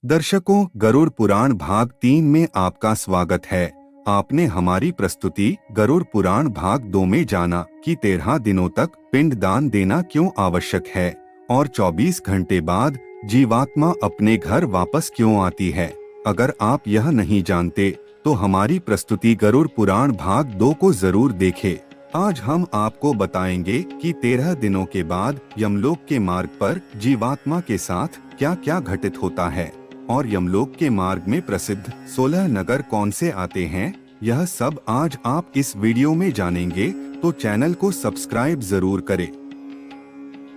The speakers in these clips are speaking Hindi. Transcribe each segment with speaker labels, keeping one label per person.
Speaker 1: दर्शकों, गरुड़ पुराण भाग 3 में आपका स्वागत है। आपने हमारी प्रस्तुति गरुड़ पुराण भाग 2 में जाना कि 13 दिनों तक पिंडदान देना क्यों आवश्यक है और 24 घंटे बाद जीवात्मा अपने घर वापस क्यों आती है। अगर आप यह नहीं जानते तो हमारी प्रस्तुति गरुड़ पुराण भाग 2 को जरूर देखें। आज हम आपको बताएंगे कि 13 दिनों के बाद यमलोक के मार्ग पर जीवात्मा के साथ क्या क्या घटित होता है और यमलोक के मार्ग में प्रसिद्ध 16 नगर कौन से आते हैं। यह सब आज आप इस वीडियो में जानेंगे, तो चैनल को सब्सक्राइब जरूर करें।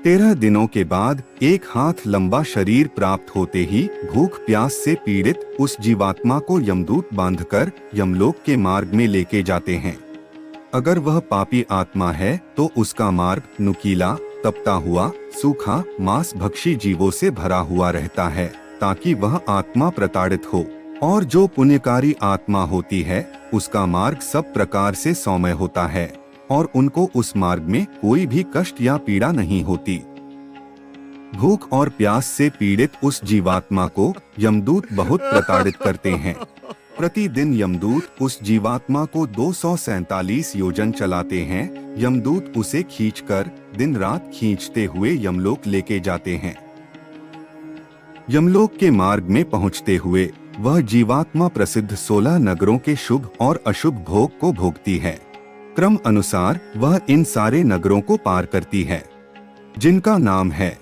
Speaker 1: 13 दिनों के बाद एक हाथ लंबा शरीर प्राप्त होते ही भूख प्यास से पीड़ित उस जीवात्मा को यमदूत बांधकर यमलोक के मार्ग में लेके जाते हैं। अगर वह पापी आत्मा है तो उसका मार्ग नुकीला, तपता हुआ, सूखा, मांस भक्षी जीवों से भरा हुआ रहता है ताकि वह आत्मा प्रताड़ित हो। और जो पुण्यकारी आत्मा होती है उसका मार्ग सब प्रकार से सौम्य होता है और उनको उस मार्ग में कोई भी कष्ट या पीड़ा नहीं होती। भूख और प्यास से पीड़ित उस जीवात्मा को यमदूत बहुत प्रताड़ित करते हैं। प्रतिदिन यमदूत उस जीवात्मा को 247 योजन चलाते हैं। यमदूत उसे खींचकर दिन रात खींचते हुए यमलोक लेके जाते हैं। यमलोक के मार्ग में पहुंचते हुए वह जीवात्मा प्रसिद्ध 16 नगरों के शुभ और अशुभ भोग को भोगती है। क्रम अनुसार वह इन सारे नगरों को पार करती है, जिनका नाम है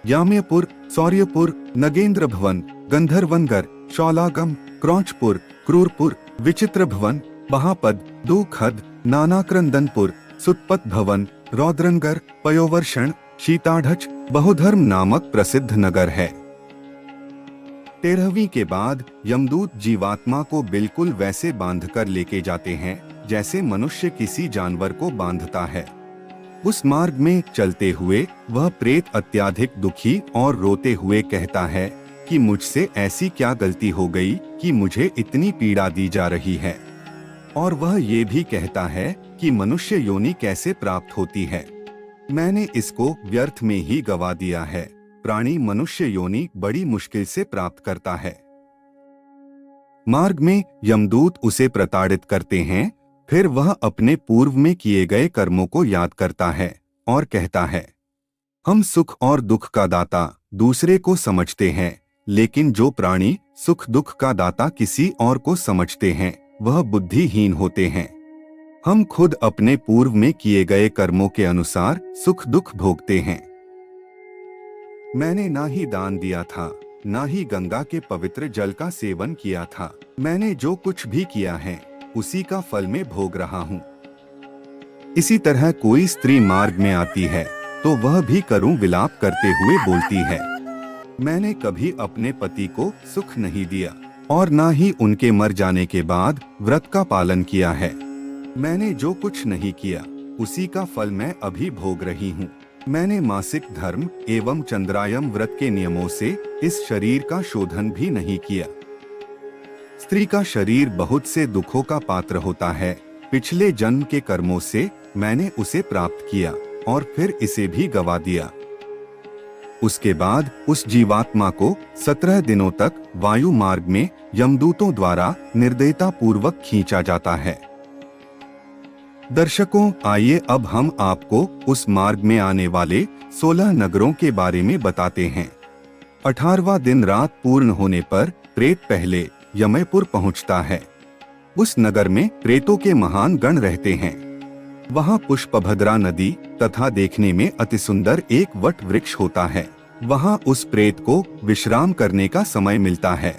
Speaker 1: याम्यपुर, सौर्यपुर, नगेंद्र भवन, गंधर्वनगर, शौलागम, क्रौंचपुर, क्रूरपुर, विचित्र भवन, महापद, दूखद, नानाक्रंदनपुर, सुतपत भवन, रौद्रनगर, पयोवर्षण, शीताढ़च, बहुधर्म नामक प्रसिद्ध नगर है। 13वीं के बाद यमदूत जीवात्मा को बिल्कुल वैसे बांधकर लेके जाते हैं जैसे मनुष्य किसी जानवर को बांधता है। उस मार्ग में चलते हुए वह प्रेत अत्यधिक दुखी और रोते हुए कहता है कि मुझसे ऐसी क्या गलती हो गई कि मुझे इतनी पीड़ा दी जा रही है। और वह ये भी कहता है कि मनुष्य योनि कैसे प्राप्त होती है, मैंने इसको व्यर्थ में ही गवा दिया है। प्राणी मनुष्य योनि बड़ी मुश्किल से प्राप्त करता है। मार्ग में यमदूत उसे प्रताड़ित करते हैं। फिर वह अपने पूर्व में किए गए कर्मों को याद करता है और कहता है, हम सुख और दुख का दाता दूसरे को समझते हैं, लेकिन जो प्राणी सुख दुख का दाता किसी और को समझते हैं वह बुद्धिहीन होते हैं। हम खुद अपने पूर्व में किए गए कर्मों के अनुसार सुख दुख भोगते हैं। मैंने ना ही दान दिया था, ना ही गंगा के पवित्र जल का सेवन किया था। मैंने जो कुछ भी किया है उसी का फल में भोग रहा हूँ। इसी तरह कोई स्त्री मार्ग में आती है तो वह भी करुण विलाप करते हुए बोलती है, मैंने कभी अपने पति को सुख नहीं दिया और ना ही उनके मर जाने के बाद व्रत का पालन किया है। मैंने जो कुछ नहीं किया उसी का फल मैं अभी भोग रही हूँ। मैंने मासिक धर्म एवं चंद्रायम व्रत के नियमों से इस शरीर का शोधन भी नहीं किया। स्त्री का शरीर बहुत से दुखों का पात्र होता है। पिछले जन्म के कर्मों से मैंने उसे प्राप्त किया और फिर इसे भी गवा दिया। उसके बाद उस जीवात्मा को 17 दिनों तक वायु मार्ग में यमदूतों द्वारा निर्दयता पूर्वक खींचा जाता है। दर्शकों, आइए अब हम आपको उस मार्ग में आने वाले 16 नगरों के बारे में बताते हैं। 18वां दिन रात पूर्ण होने पर प्रेत पहले यमयपुर पहुंचता है। उस नगर में प्रेतों के महान गण रहते हैं। वहां पुष्पभद्रा नदी तथा देखने में अतिसुंदर एक वट वृक्ष होता है। वहां उस प्रेत को विश्राम करने का समय मिलता है।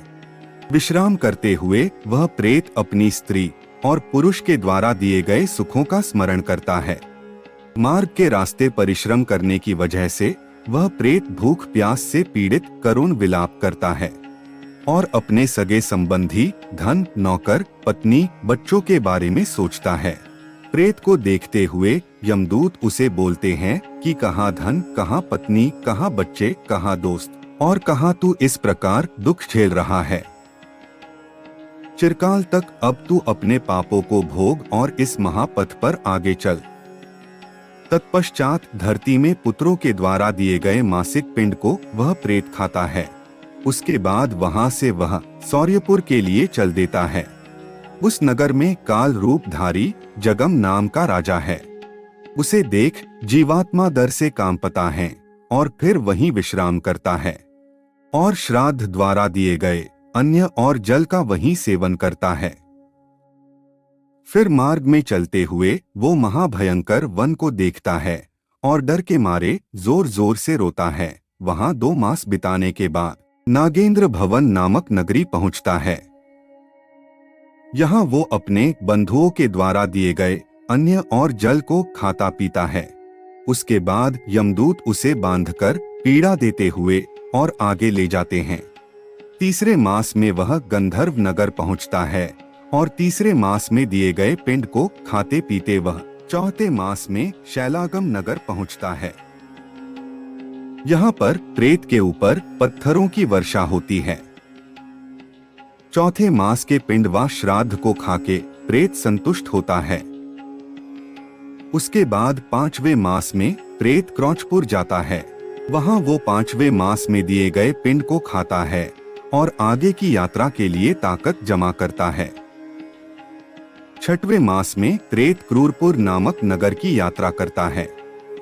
Speaker 1: विश्राम करते हुए वह प्रेत अपनी स्त्री और पुरुष के द्वारा दिए गए सुखों का स्मरण करता है। मार्ग के रास्ते परिश्रम करने की वजह से वह प्रेत भूख प्यास से पीड़ित करुण विलाप करता है और अपने सगे संबंधी, धन, नौकर, पत्नी, बच्चों के बारे में सोचता है। प्रेत को देखते हुए यमदूत उसे बोलते हैं कि कहाँ धन, कहाँ पत्नी, कहाँ बच्चे, कहाँ दोस्त और कहाँ तू इस प्रकार दुख झेल रहा है। चिरकाल तक अब तू अपने पापों को भोग और इस महापथ पर आगे चल। तत्पश्चात धरती में पुत्रों के द्वारा दिए गए मासिक पिंड को वह प्रेत खाता है। उसके बाद वहां से वह सौर्यपुर के लिए चल देता है। उस नगर में काल रूपधारी जगम नाम का राजा है। उसे देख जीवात्मा डर से कांपता है और फिर वहीं विश्राम करता है और श्राद्ध द्वारा दिए गए अन्न और जल का वहीं सेवन करता है। फिर मार्ग में चलते हुए वो महाभयंकर वन को देखता है और डर के मारे जोर जोर से रोता है। वहां 2 मास बिताने के बाद नागेंद्र भवन नामक नगरी पहुंचता है। यहाँ वो अपने बंधुओं के द्वारा दिए गए अन्न और जल को खाता पीता है। उसके बाद यमदूत उसे बांधकर पीड़ा देते हुए और आगे ले जाते हैं। तीसरे मास में वह गंधर्व नगर पहुंचता है और तीसरे मास में दिए गए पिंड को खाते पीते वह चौथे मास में शैलागम नगर पहुंचता है। यहाँ पर प्रेत के ऊपर पत्थरों की वर्षा होती है। चौथे मास के पिंड व श्राद्ध को खाके प्रेत संतुष्ट होता है। उसके बाद 5वें मास में प्रेत क्रौचपुर जाता है। वहां वो 5वें मास में दिए गए पिंड को खाता है और आगे की यात्रा के लिए ताकत जमा करता है। 6वें मास में प्रेत क्रूरपुर नामक नगर की यात्रा करता है।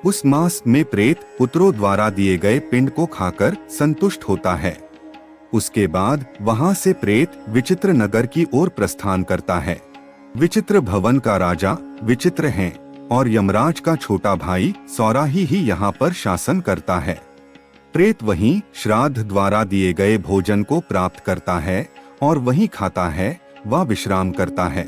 Speaker 1: उस मास में प्रेत पुत्रों द्वारा दिए गए पिंड को खाकर संतुष्ट होता है। उसके बाद वहां से प्रेत विचित्र नगर की ओर प्रस्थान करता है। विचित्र भवन का राजा विचित्र है और यमराज का छोटा भाई सौराही ही यहाँ पर शासन करता है। प्रेत वहीं श्राद्ध द्वारा दिए गए भोजन को प्राप्त करता है और वहीं खाता है व विश्राम करता है।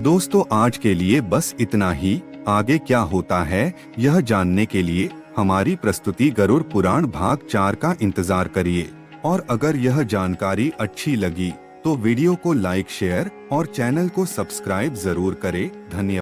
Speaker 1: दोस्तों, आज के लिए बस इतना ही। आगे क्या होता है यह जानने के लिए हमारी प्रस्तुति गरुड़ पुराण भाग 4 का इंतजार करिए। और अगर यह जानकारी अच्छी लगी तो वीडियो को लाइक, शेयर और चैनल को सब्सक्राइब जरूर करें। धन्यवाद।